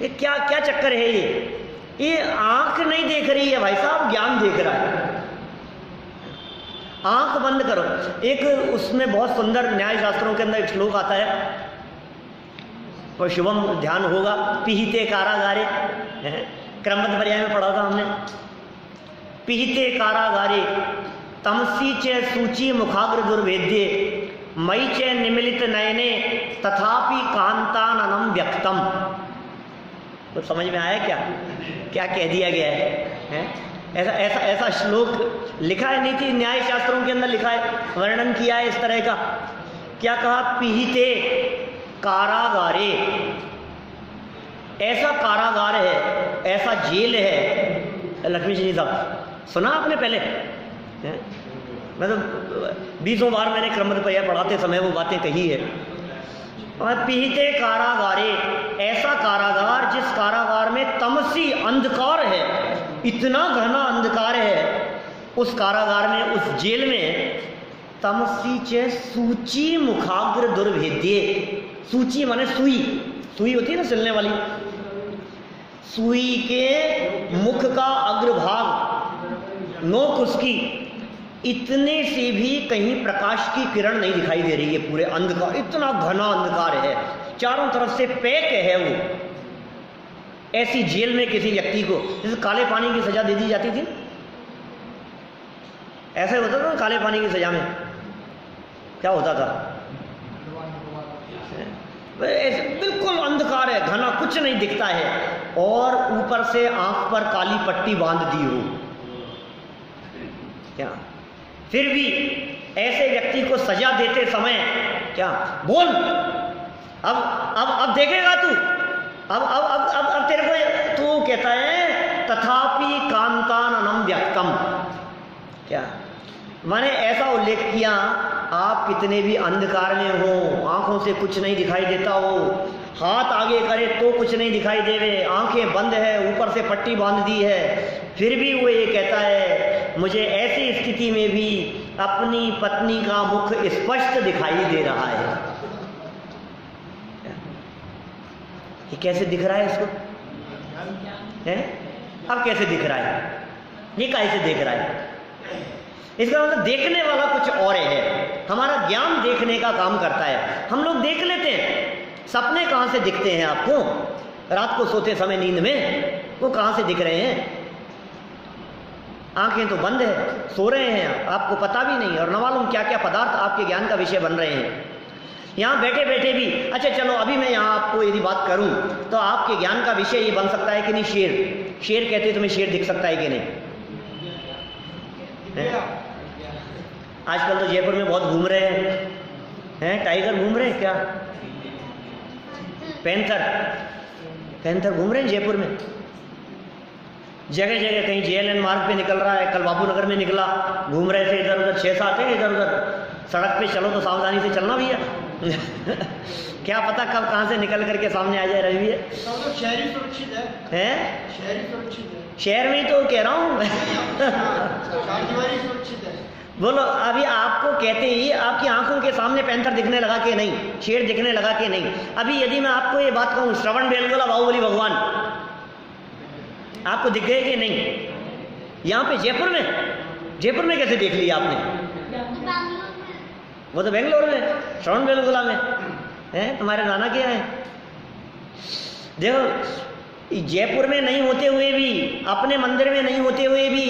ये क्या क्या चक्कर है? ये आंख नहीं देख रही है भाई साहब, ज्ञान देख रहा है। आंख बंद करो। एक उसमें बहुत सुंदर न्याय शास्त्रों के अंदर एक श्लोक आता है, और शुभम ध्यान होगा, पिहिते कारागारे, क्रमबद्ध पर्याय में पढ़ा था हमने, पिहिते कारागारे तमसी च सूची मुखाग्र दुर्भेद्ये मई च निमिलित नयने तथापि कांताननम व्यक्तम। तो समझ में आया क्या क्या कह दिया गया है? ऐसा ऐसा ऐसा श्लोक लिखा है, नीति न्याय शास्त्रों के अंदर लिखा है, वर्णन किया है इस तरह का। क्या कहा? पिहिते कारागारे, ऐसा कारागार है, ऐसा जेल है। लक्ष्मी जी साहब सुना आपने पहले? मतलब 20 बार मैंने क्रमबद्ध पर्याय पढ़ाते समय वो बातें कही है। और पिहिते कारागारे, ऐसा कारागार जिस कारागार में तमसी अंधकार है, इतना घना अंधकार है उस कारागार में, उस जेल में। तमसी च सूची मुखाग्र दुर्भेद्ये, सूची माने सुई, सुई होती है ना सिलने वाली, सुई के मुख का अग्रभाग, नोक उसकी, इतने से भी कहीं प्रकाश की किरण नहीं दिखाई दे रही है। पूरे अंधकार, इतना घना अंधकार है, चारों तरफ से पैक है वो। ऐसी जेल में किसी व्यक्ति को जैसे काले पानी की सजा दे दी जाती थी, ऐसा होता था ना काले पानी की सजा में क्या होता था? ऐसे बिल्कुल अंधकार है, घना, कुछ नहीं दिखता है, और ऊपर से आंख पर काली पट्टी बांध दी हो क्या। फिर भी ऐसे व्यक्ति को सजा देते समय क्या बोल, अब देखेगा तू, अब तेरे को, तू कहता है तथापि कांताननम व्यक्तम, क्या मैंने ऐसा उल्लेख किया, आप कितने भी अंधकार में हो, आंखों से कुछ नहीं दिखाई देता हो, हाथ आगे करे तो कुछ नहीं दिखाई देवे, आंखें बंद है, ऊपर से पट्टी बांध दी है, फिर भी वो ये कहता है मुझे ऐसी स्थिति में भी अपनी पत्नी का मुख स्पष्ट दिखाई दे रहा है। ये कैसे दिख रहा है इसको? है? अब कैसे दिख रहा है? ये कैसे दिख रहा है? इसका मतलब देखने वाला कुछ और है। हमारा ज्ञान देखने का काम करता है। हम लोग देख लेते हैं। सपने कहाँ से दिखते हैं आपको? रात को सोते समय नींद में वो कहाँ से दिख रहे हैं? आंखें तो बंद है, सो रहे हैं, आपको पता भी नहीं, और न मालूम क्या क्या पदार्थ आपके ज्ञान का विषय बन रहे हैं। यहाँ बैठे बैठे भी, अच्छा चलो अभी मैं यहाँ आपको यदि बात करूं तो आपके ज्ञान का विषय ये बन सकता है कि नहीं? शेर, शेर कहते हैं, तुम्हें शेर दिख सकता है कि नहीं? आजकल तो जयपुर में बहुत घूम रहे हैं, टाइगर घूम रहे हैं क्या? पैंथर घूम रहे हैं जयपुर में, जगह जगह। कहीं JLN मार्ग पे निकल रहा है, कल बाबू नगर में निकला, घूम रहे थे इधर उधर, 6-7 हैं इधर उधर। सड़क पे चलो तो सावधानी से चलना भैया। क्या पता कब कहाँ से निकल करके सामने आ जाए। रवि शहरी सुरक्षित है, शहरी सुरक्षित है, शहर में ही तो कह रहा हूँ। सुरक्षित है। बोलो, अभी आपको कहते ही आपकी आंखों के सामने पैंथर दिखने लगा कि नहीं, शेर दिखने लगा कि नहीं? अभी यदि मैं आपको ये बात कहूँ, श्रवण बेलगोला बाहुबली भगवान आपको दिख गए कि नहीं? यहाँ पे जयपुर में कैसे देख लिया आपने? वो तो बेंगलोर में, श्रवण बेलगोला में है, तुम्हारे नाना क्या है। देखो, जयपुर में नहीं होते हुए भी, अपने मंदिर में नहीं होते हुए भी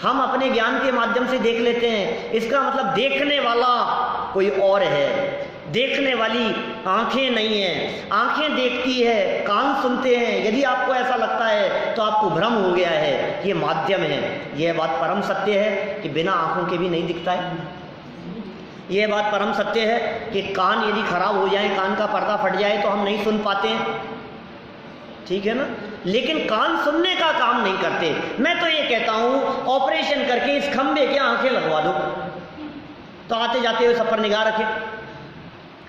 हम अपने ज्ञान के माध्यम से देख लेते हैं। इसका मतलब देखने वाला कोई और है, देखने वाली आंखें नहीं है। आंखें देखती है, कान सुनते हैं। यदि आपको ऐसा लगता है तो आपको भ्रम हो गया है, ये माध्यम है। यह बात परम सत्य है कि बिना आंखों के भी नहीं दिखता है। यह बात परम सत्य है कि कान यदि खराब हो जाए, कान का पर्दा फट जाए तो हम नहीं सुन पाते हैं, ठीक है ना? लेकिन कान सुनने का काम नहीं करते। मैं तो ये कहता हूं, ऑपरेशन करके इस खंबे के आंखें लगवा दो तो आते जाते हुए सब पर निगाह रखे।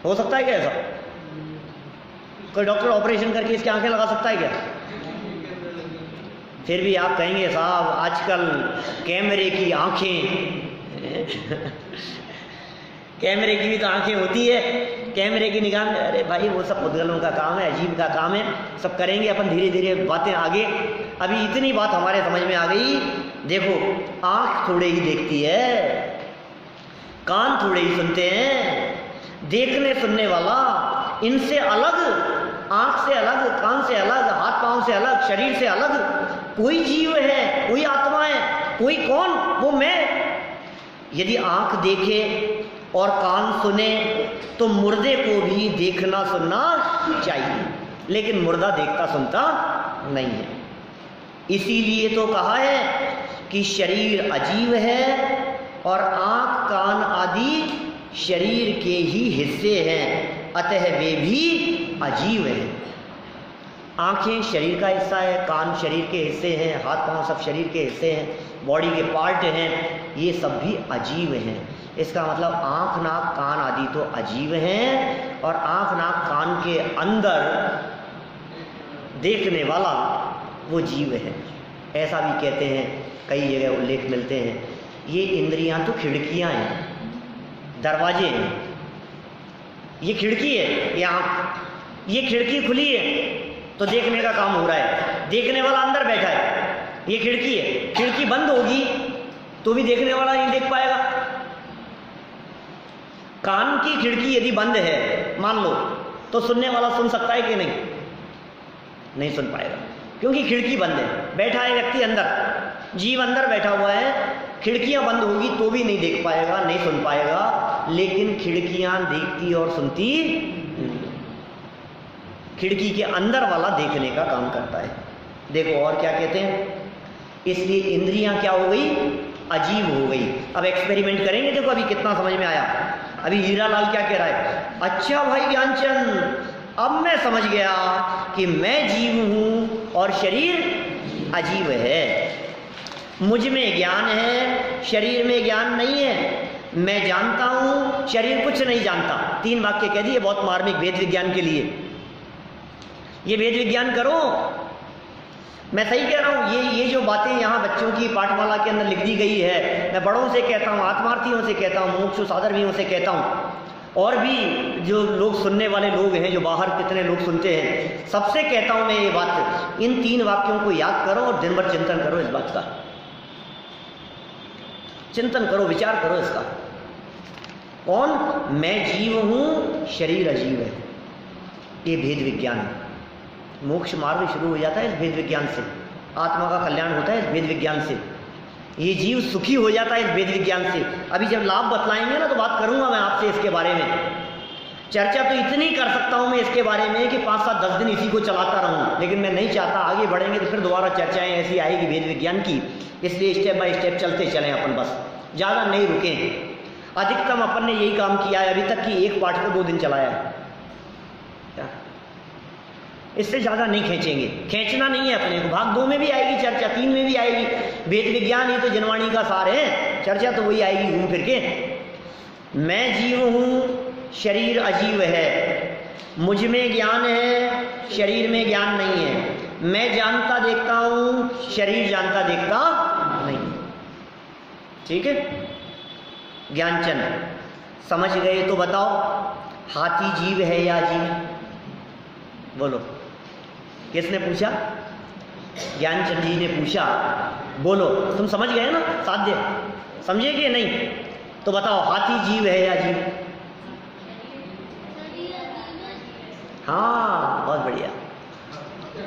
हो सकता है क्या ऐसा? कोई डॉक्टर ऑपरेशन करके इसकी आंखें लगा सकता है क्या? फिर भी आप कहेंगे साहब आजकल कैमरे की आंखें कैमरे की भी तो आंखें होती है, कैमरे की निगाह में। अरे भाई वो सब पुद्गलों का काम है, अजीब का काम है, सब करेंगे अपन धीरे धीरे बातें आगे। अभी इतनी बात हमारे समझ में आ गई। देखो, आंख थोड़े ही देखती है, कान थोड़े ही सुनते हैं। देखने सुनने वाला इनसे अलग, आंख से अलग, कान से अलग, हाथ पांव से अलग, शरीर से अलग कोई जीव है, कोई आत्मा है, कोई कौन? वो मैं। यदि आंख देखे और कान सुने तो मुर्दे को भी देखना सुनना चाहिए, लेकिन मुर्दा देखता सुनता नहीं है। इसीलिए तो कहा है कि शरीर अजीब है और आंख कान आदि शरीर के ही हिस्से हैं, अतः वे भी अजीब हैं। आंखें शरीर का हिस्सा है, कान शरीर के हिस्से हैं, हाथ पांव सब शरीर के हिस्से हैं, बॉडी के पार्ट हैं, ये सब भी अजीब हैं। इसका मतलब आंख नाक कान आदि तो अजीब हैं, और आंख नाक कान के अंदर देखने वाला वो जीव है। ऐसा भी कहते हैं, कई जगह उल्लेख मिलते हैं। ये इंद्रियां तो खिड़कियां हैं, दरवाजे हैं। ये खिड़की है, ये आंख, ये खिड़की खुली है तो देखने का काम हो रहा है, देखने वाला अंदर बैठा है। ये खिड़की है, खिड़की बंद होगी तो भी देखने वाला नहीं देख पाएगा। कान की खिड़की यदि बंद है मान लो, तो सुनने वाला सुन सकता है कि नहीं? नहीं सुन पाएगा, क्योंकि खिड़की बंद है। बैठा है व्यक्ति अंदर, जीव अंदर बैठा हुआ है, खिड़कियां बंद होगी तो भी नहीं देख पाएगा, नहीं सुन पाएगा। लेकिन खिड़कियां देखती और सुनती नहीं, खिड़की के अंदर वाला देखने का काम करता है। देखो और क्या कहते हैं, इसलिए इंद्रियां क्या हो गई? अजीब हो गई। अब एक्सपेरिमेंट करेंगे, देखो अभी कितना समझ में आया। अभी हीरालाल क्या कह रहा है, अच्छा भाई ज्ञानचंद अब मैं समझ गया कि मैं जीव हूं और शरीर अजीब है। मुझ में ज्ञान है, शरीर में ज्ञान नहीं है। मैं जानता हूं, शरीर कुछ नहीं जानता। 3 वाक्य कह दिए, बहुत मार्मिक वेद विज्ञान के लिए। ये वेद विज्ञान करो। मैं सही कह रहा हूँ, ये जो बातें यहाँ बच्चों की पाठमाला के अंदर लिख दी गई है, मैं बड़ों से कहता हूँ, आत्मार्थियों से कहता हूँ, मुमुक्षु साधर्मियों से कहता हूँ, और भी जो लोग सुनने वाले लोग हैं, जो बाहर कितने लोग सुनते हैं, सबसे कहता हूँ मैं ये बात, इन 3 वाक्यों को याद करो और दिन भर चिंतन करो इस बात का, चिंतन करो, विचार करो इसका। कौन? मैं जीव हूं, शरीर अजीव है। ये भेद विज्ञान है। मोक्ष मार्ग शुरू हो जाता है इस भेद विज्ञान से, आत्मा का कल्याण होता है इस भेद विज्ञान से, ये जीव सुखी हो जाता है इस भेद विज्ञान से। अभी जब लाभ बतलाएंगे ना तो बात करूंगा मैं आपसे इसके बारे में। चर्चा तो इतनी कर सकता हूं मैं इसके बारे में कि 5, 7, 10 दिन इसी को चलाता रहूं, लेकिन मैं नहीं चाहता, आगे बढ़ेंगे तो फिर दोबारा चर्चाएं ऐसी आएगी भेद विज्ञान की, इसलिए स्टेप बाय स्टेप चलते चलें अपन, बस ज़्यादा नहीं रुकें। अधिकतम अपन ने यही काम किया है अभी तक कि एक पाठ को 2 दिन चलाया है, इससे ज़्यादा नहीं खींचेंगे, खींचना नहीं है अपने को। भाग 2 में भी आएगी चर्चा, 3 में भी आएगी। वेद विज्ञान ही तो जनवाणी का सार है, चर्चा तो वही आएगी घूम फिर के। मैं जीव हूँ, शरीर अजीव है, मुझ में ज्ञान है, शरीर में ज्ञान नहीं है, मैं जानता देखता हूँ, शरीर जानता देखता नहीं। ठीक है, ज्ञानचंद समझ गए तो बताओ, हाथी जीव है या अजीव? बोलो, किसने पूछा? ज्ञानचंद जी ने पूछा। बोलो, तुम समझ गए ना? साध्य समझे कि नहीं? तो बताओ, हाथी जीव है या अजीव? हाँ, बहुत बढ़िया।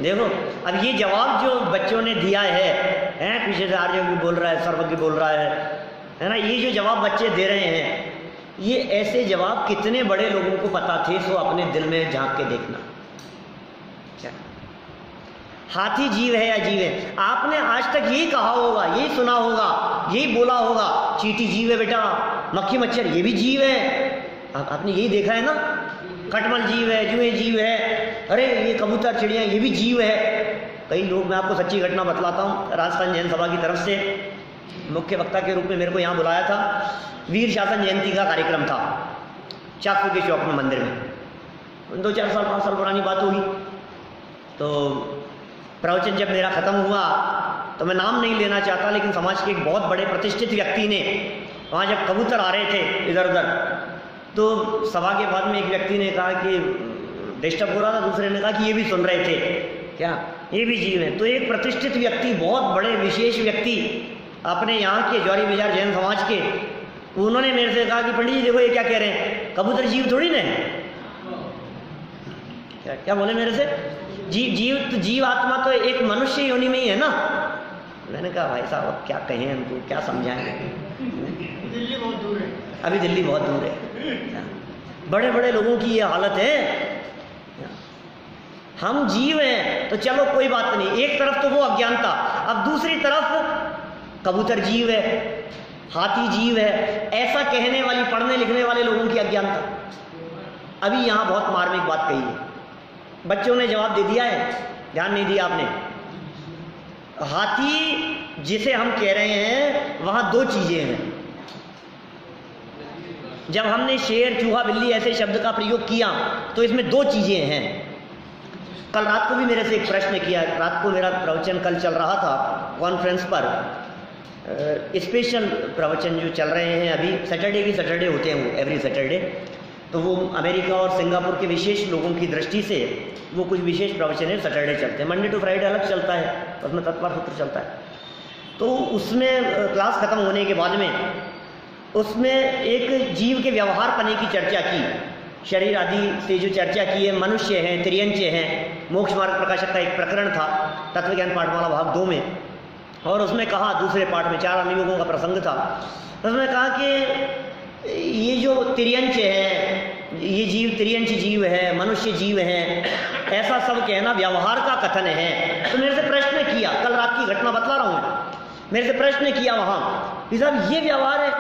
देखो, अब ये जवाब जो बच्चों ने दिया है, पीछे से आर्य भी बोल रहा है, सर्वज्ञ बोल रहा है ना, ये जो जवाब बच्चे दे रहे हैं, ये ऐसे जवाब कितने बड़े लोगों को पता थे, सो अपने दिल में झांक के देखना। क्या हाथी जीव है या जीव है? आपने आज तक यही कहा होगा, यही सुना होगा, यही बोला होगा, चींटी जीव है बेटा, मक्खी मच्छर ये भी जीव है। आपने यही देखा है ना, खटमल जीव है, जुए जीव है, अरे ये कबूतर चिड़िया ये भी जीव है। कई लोग, मैं आपको सच्ची घटना बतलाता हूँ, राजस्थान जैन सभा की तरफ से मुख्य वक्ता के रूप में मेरे को यहाँ बुलाया था। वीर शासन जयंती का कार्यक्रम था चाकू के चौक में, मंदिर में। 2-4 साल 5 साल पुरानी बात होगी। तो प्रवचन जब मेरा खत्म हुआ, तो मैं नाम नहीं लेना चाहता, लेकिन समाज के एक बहुत बड़े प्रतिष्ठित व्यक्ति ने, वहाँ जब कबूतर आ रहे थे इधर उधर, तो सभा के बाद में एक व्यक्ति ने कहा कि डिस्टर्ब हो रहा था, दूसरे ने कहा कि ये भी सुन रहे थे, क्या ये भी जीव है? तो एक प्रतिष्ठित व्यक्ति, बहुत बड़े विशेष व्यक्ति अपने यहाँ के ज्वारी बाजार जैन समाज के, उन्होंने मेरे से कहा कि पंडित जी देखो ये क्या कह रहे हैं, कबूतर जीव थोड़ी ना है। क्या बोले मेरे से? जीव आत्मा तो एक मनुष्य योनि में ही है ना। मैंने कहा भाई साहब अब क्या कहें, हमको क्या समझाएंगे, दिल्ली बहुत दूर है, अभी दिल्ली बहुत दूर है। बड़े बड़े लोगों की ये हालत है। हम जीव हैं तो चलो कोई बात नहीं, एक तरफ तो वो अज्ञानता, अब दूसरी तरफ कबूतर जीव है, हाथी जीव है, ऐसा कहने वाली, पढ़ने लिखने वाले लोगों की अज्ञानता। अभी यहाँ बहुत मार्मिक बात कही है, बच्चों ने जवाब दे दिया है, ध्यान नहीं दिया आपने। हाथी जिसे हम कह रहे हैं, वहां 2 चीजें हैं। जब हमने शेर, चूहा, बिल्ली ऐसे शब्द का प्रयोग किया तो इसमें 2 चीजें हैं। कल रात को भी मेरे से एक प्रश्न किया, रात को मेरा प्रवचन कल चल रहा था कॉन्फ्रेंस पर, स्पेशल प्रवचन जो चल रहे हैं अभी, सैटरडे की सैटरडे होते हैं वो, एवरी सैटरडे, तो वो अमेरिका और सिंगापुर के विशेष लोगों की दृष्टि से वो कुछ विशेष प्रवचन है, सैटरडे चलते हैं, मंडे टू फ्राइडे अलग चलता है, उसमें तत्पर सूत्र चलता है। तो उसमें क्लास खत्म होने के बाद में उसमें एक जीव के व्यवहार पने की चर्चा की, शरीर आदि से जो चर्चा की है, मनुष्य हैं, त्रियंच हैं, मोक्ष मार्ग प्रकाशक का एक प्रकरण था तत्वज्ञान पाठमाला भाग 2 में, और उसमें कहा, दूसरे पाठ में 4 अनुयोगों का प्रसंग था, उसमें कहा कि ये जो त्रियंच है, ये जीव त्रियंच जीव है, मनुष्य जीव है, ऐसा सब कहना व्यवहार का कथन है। तो मेरे से प्रश्न किया, कल रात की घटना बतला रहा हूँ, मेरे से प्रश्न किया वहाँ कि साहब ये व्यवहार है,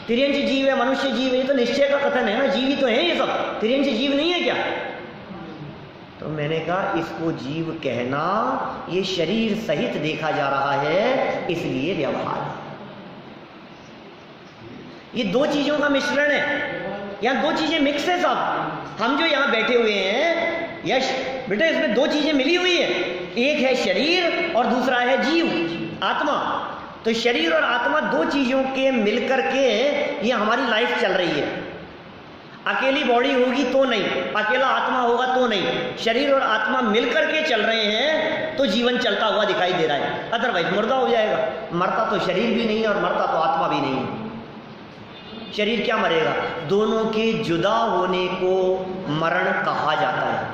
त्रियंच जीव है, मनुष्य जीव है, ये तो निश्चय का कथन है ना, जीव ही तो है ये सब, त्रियंच जीव नहीं है क्या? तो मैंने कहा इसको जीव कहना, ये शरीर सहित देखा जा रहा है, इसलिए व्यवहार है। ये 2 चीजों का मिश्रण है, यहाँ 2 चीजें मिक्स है साहब। हम जो यहाँ बैठे हुए हैं, यश बेटा इसमें दो चीजें मिली हुई है, एक है शरीर और दूसरा है जीव, आत्मा। तो शरीर और आत्मा दो चीजों के मिलकर के ये हमारी लाइफ चल रही है। अकेली बॉडी होगी तो नहीं, अकेला आत्मा होगा तो नहीं, शरीर और आत्मा मिलकर के चल रहे हैं तो जीवन चलता हुआ दिखाई दे रहा है, अदरवाइज मुर्दा हो जाएगा। मरता तो शरीर भी नहीं है और मरता तो आत्मा भी नहीं है। शरीर क्या मरेगा? दोनों के जुदा होने को मरण कहा जाता है।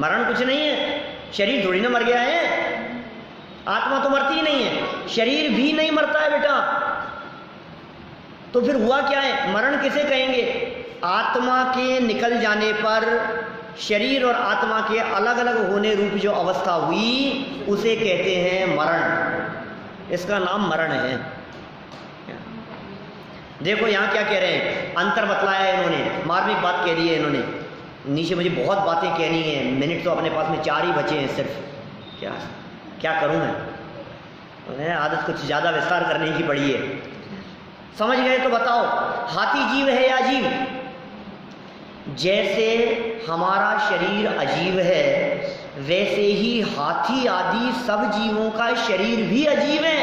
मरण कुछ नहीं है, शरीर थोड़ी ना मर गया है, आत्मा तो मरती ही नहीं है, शरीर भी नहीं मरता है बेटा। तो फिर हुआ क्या है? मरण किसे कहेंगे? आत्मा के निकल जाने पर शरीर और आत्मा के अलग अलग होने रूप जो अवस्था हुई उसे कहते हैं मरण। इसका नाम मरण है। देखो यहां क्या कह रहे हैं, अंतर बतलाया है इन्होंने, मार्मिक बात कह दी है इन्होंने। नीचे मुझे बहुत बातें कहनी है, मिनट तो अपने पास में 4 ही बचे हैं सिर्फ। क्या करूं मैं आदत कुछ ज्यादा विस्तार करने की पड़ी है। समझ गए तो बताओ, हाथी जीव है या अजीव? जैसे हमारा शरीर अजीब है वैसे ही हाथी आदि सब जीवों का शरीर भी अजीब है,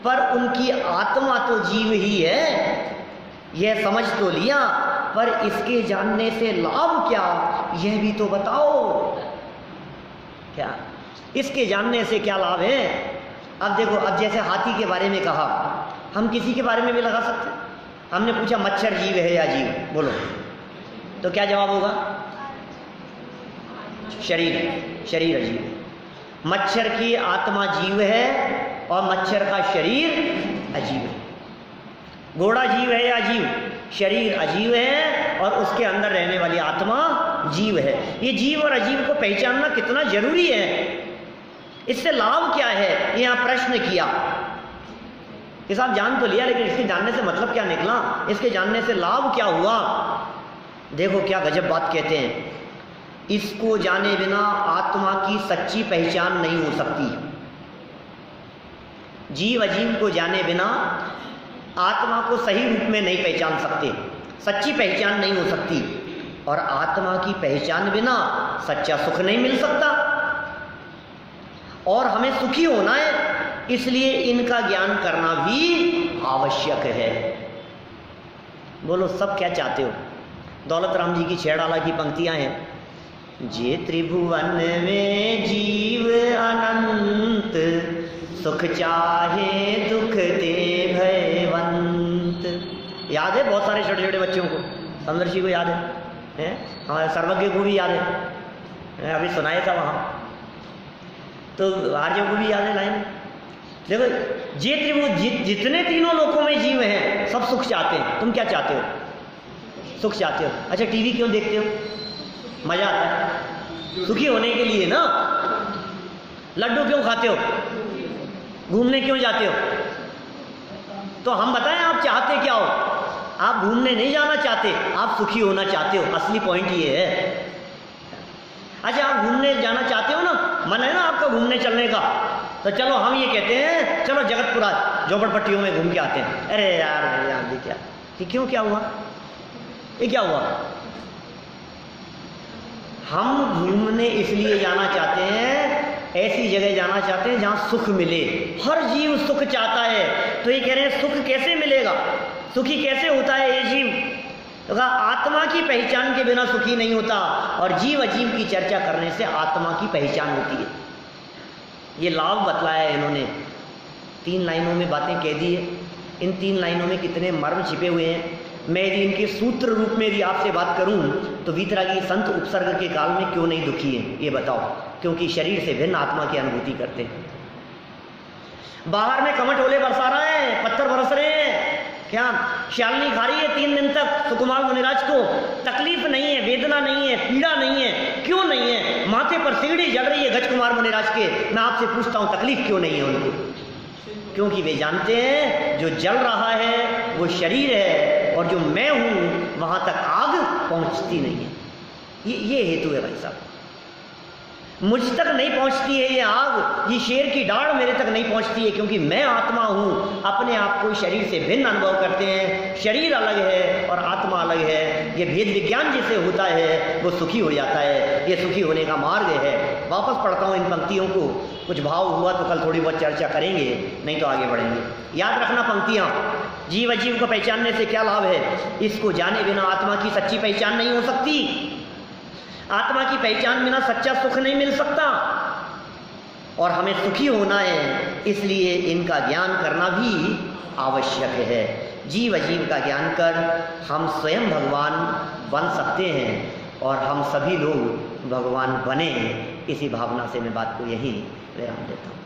पर उनकी आत्मा तो जीव ही है। यह समझ तो लिया, पर इसके जानने से लाभ क्या, यह भी तो बताओ। क्या इसके जानने से क्या लाभ है? अब देखो, अब जैसे हाथी के बारे में कहा, हम किसी के बारे में भी लगा सकते हैं। हमने पूछा मच्छर जीव है या जीव, बोलो तो क्या जवाब होगा? शरीर अजीब है। मच्छर की आत्मा जीव है और मच्छर का शरीर अजीब है। घोड़ा जीव है या अजीब? शरीर अजीब है और उसके अंदर रहने वाली आत्मा जीव है। ये जीव और अजीब को पहचानना कितना जरूरी है, इससे लाभ क्या है, ये यहां प्रश्न किया कि साहब जान तो लिया, लेकिन इसके जानने से मतलब क्या निकला, इसके जानने से लाभ क्या हुआ? देखो क्या गजब बात कहते हैं, इसको जाने बिना आत्मा की सच्ची पहचान नहीं हो सकती। जीव अजीव को जाने बिना आत्मा को सही रूप में नहीं पहचान सकते, सच्ची पहचान नहीं हो सकती। और आत्मा की पहचान बिना सच्चा सुख नहीं मिल सकता। और हमें सुखी होना है, इसलिए इनका ज्ञान करना भी आवश्यक है। बोलो सब क्या चाहते हो? दौलत राम जी की छेड़ाला की पंक्तियां हैं, जे त्रिभुवन में जीव अनंत, सुख चाहे दुख दे भयवंत। याद है बहुत सारे छोटे छोटे बच्चों को, समदर्शी को याद है, हमारे सर्वज्ञ को भी याद है, अभी सुनाया था वहां, तो आर्यों को भी याद है लाइन। देखो जे त्रिभुवन, जितने तीनों लोकों में जीव हैं सब सुख चाहते हैं। तुम क्या चाहते हो? सुख चाहते हो। अच्छा टीवी क्यों देखते हो? मजा आता है, सुखी होने के लिए ना। लड्डू क्यों खाते हो? घूमने क्यों जाते हो? तो हम बताएं आप चाहते क्या हो? आप घूमने नहीं जाना चाहते, आप सुखी होना चाहते हो। असली पॉइंट ये है। अच्छा आप घूमने जाना चाहते हो ना, मन है ना आपका घूमने चलने का, तो चलो हम ये कहते हैं चलो जगतपुरा झोपड़पट्टियों में घूम के आते हैं। अरे यार भी क्या कि क्यों, क्या हुआ? ये क्या हुआ? हम घूमने इसलिए जाना चाहते हैं, ऐसी जगह जाना चाहते हैं जहां सुख मिले। हर जीव सुख चाहता है, तो ये कह रहे हैं सुख कैसे मिलेगा, सुखी कैसे होता है ये जीव? तो कहा आत्मा की पहचान के बिना सुखी नहीं होता, और जीव अजीव की चर्चा करने से आत्मा की पहचान होती है। ये लाभ बतलाया है इन्होंने, 3 लाइनों में बातें कह दी है। इन 3 लाइनों में कितने मर्म छिपे हुए हैं। मैं यदि इनके सूत्र रूप में भी आपसे बात करूं तो वीतरागी संत उपसर्ग के काल में क्यों नहीं दुखी है, ये बताओ? क्योंकि शरीर से भिन्न आत्मा की अनुभूति करते हैं। बाहर में कमट ओले बरसा रहा है, पत्थर बरस रहे हैं, क्या शालिनी खा रही है 3 दिन तक सुकुमार मुनिराज को, तकलीफ नहीं है, वेदना नहीं है, पीड़ा नहीं है। क्यों नहीं है? माथे पर सीढ़ी जल रही है गजकुमार मुनिराज के। मैं आपसे पूछता हूं तकलीफ क्यों नहीं है उनको? क्योंकि वे जानते हैं जो जल रहा है वो शरीर है, और जो मैं हूं वहां तक आग पहुंचती नहीं है। ये हेतु है भाई साहब। मुझ तक नहीं पहुंचती है ये आग, ये शेर की दाढ़ मेरे तक नहीं पहुंचती है, क्योंकि मैं आत्मा हूँ। अपने आप को शरीर से भिन्न अनुभव करते हैं, शरीर अलग है और आत्मा अलग है। ये भेद विज्ञान जिसे होता है वो सुखी हो जाता है, ये सुखी होने का मार्ग है। वापस पढ़ता हूँ इन पंक्तियों को, कुछ भाव हुआ तो कल थोड़ी बहुत चर्चा करेंगे, नहीं तो आगे बढ़ेंगे। याद रखना पंक्तियाँ, जीव अजीव को पहचानने से क्या लाभ है? इसको जाने बिना आत्मा की सच्ची पहचान नहीं हो सकती। आत्मा की पहचान बिना सच्चा सुख नहीं मिल सकता, और हमें सुखी होना है, इसलिए इनका ज्ञान करना भी आवश्यक है। जीव अजीव का ज्ञान कर हम स्वयं भगवान बन सकते हैं, और हम सभी लोग भगवान बने। इसी भावना से मैं बात को यहीं विराम देता हूँ।